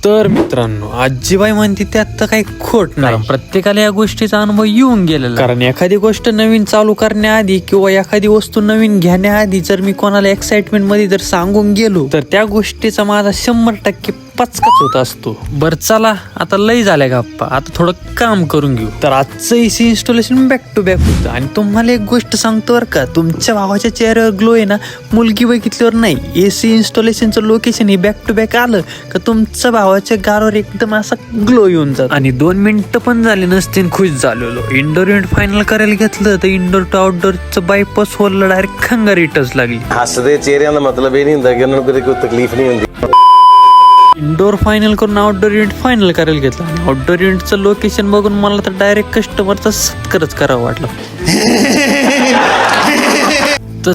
तर मित्रांनो, आजीबाई म्हणते त्यात तर काही खोट नाही. प्रत्येकाला या गोष्टीचा अनुभव येऊन गेलेला. कारण एखादी गोष्ट नवीन चालू करण्याआधी किंवा एखादी वस्तू नवीन घेण्याआधी जर मी कोणाला एक्साइटमेंट मध्ये जर सांगून गेलो तर त्या गोष्टीचा माझा 100% पचकाच होत असतो. बर चला, आता लई झाल्या गप्पा, आता थोडं काम करून घेऊ. तर आजचं AC installation back to back होतं. आणि तुम्हाला एक गोष्ट सांगतो बरं का, तुमच्या भावाच्या चेहऱ्यावर ग्लो आहे ना, मुलगी बघितल्यावर नाही, एसी इन्स्टॉलेशनचं लोकेशन हे बॅक टू बॅक आलं का तुमच्या भावाच्या गारावर एकदम असा ग्लो येऊन जात. आणि 2 मिनिटं पण झाली नसते खुश झालेलो. इंडोर युनिट फायनल करायला घेतलं तर इंडोर टू आउटडोरचं बायपास होल डायरेक्ट खंगारी टच लागली. हसदे चेहरे का मतलब ये नहीं होता कि उन्होंने कोई तकलीफ नहीं होती. इंडोर फायनल करून आउटडोर युनिट फायनल करायला घेतलं. आणि आउटडोर युनिटचं लोकेशन बघून मला तर डायरेक्ट कस्टमरचा सत्कारच करावा वाटला.